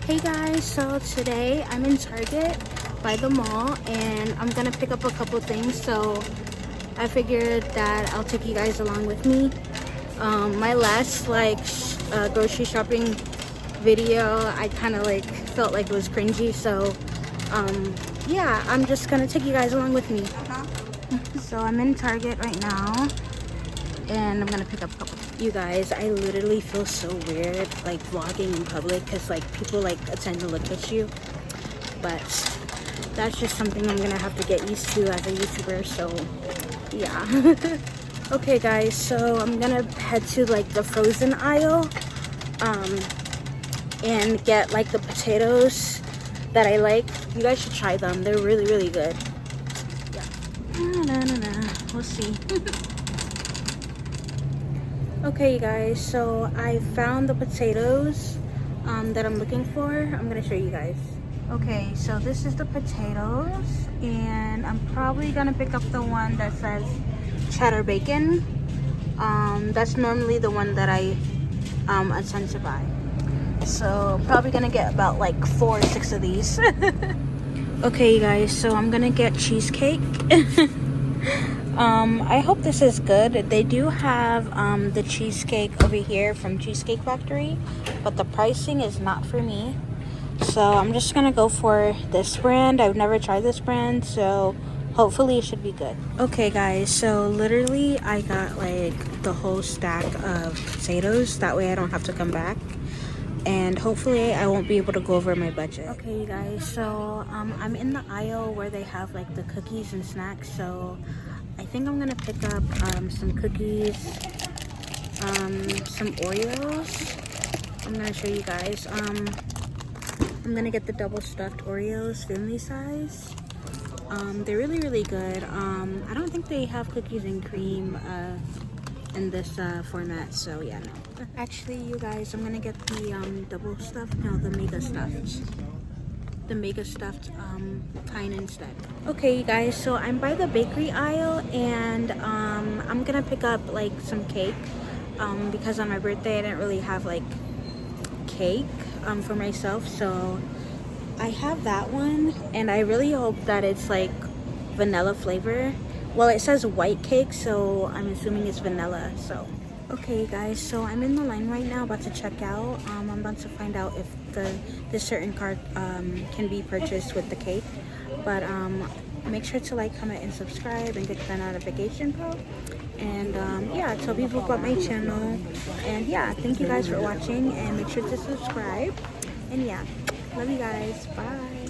Hey guys, so today I'm in Target by the mall and I'm gonna pick up a couple things, so I figured that I'll take you guys along with me. My last grocery shopping video, I kind of felt like it was cringy, so yeah, I'm just gonna take you guys along with me. So I'm in Target right now and I'm gonna pick up a couple. You guys, I literally feel so weird vlogging in public because people tend to look at you, but that's just something I'm gonna have to get used to as a YouTuber, so yeah. Okay guys, so I'm gonna head to the frozen aisle and get the potatoes that I like. You guys should try them, they're really good. Yeah, we'll see. Okay you guys, so I found the potatoes that I'm looking for. I'm gonna show you guys. Okay, so this is the potatoes and I'm probably gonna pick up the one that says cheddar bacon. That's normally the one that I tend to buy. So probably gonna get about 4 or 6 of these. Okay you guys, so I'm gonna get cheesecake. I hope this is good. They do have the cheesecake over here from Cheesecake Factory, but the pricing is not for me. So I'm just gonna go for this brand. I've never tried this brand, so hopefully it should be good. Okay guys, so literally I got the whole stack of potatoes. That way I don't have to come back. And hopefully I won't be able to go over my budget. Okay you guys, so I'm in the aisle where they have the cookies and snacks, so I think I'm gonna pick up some cookies, some Oreos. I'm gonna show you guys. I'm gonna get the double stuffed Oreos, family size. They're really good. I don't think they have cookies and cream in this format, so yeah, no. Actually you guys, I'm gonna get the double stuffed, no, the mega stuffed. The mega stuffed kind instead. Okay you guys, so I'm by the bakery aisle and I'm gonna pick up some cake because on my birthday I didn't really have cake for myself, so I have that one and I really hope that it's vanilla flavor. Well, it says white cake, so I'm assuming it's vanilla. So okay guys, so I'm in the line right now about to check out. I'm about to find out if this certain card can be purchased with the cake, but make sure to comment and subscribe and get the notification bell, and yeah, tell people about my channel. And yeah, thank you guys for watching and make sure to subscribe, and yeah, love you guys, bye.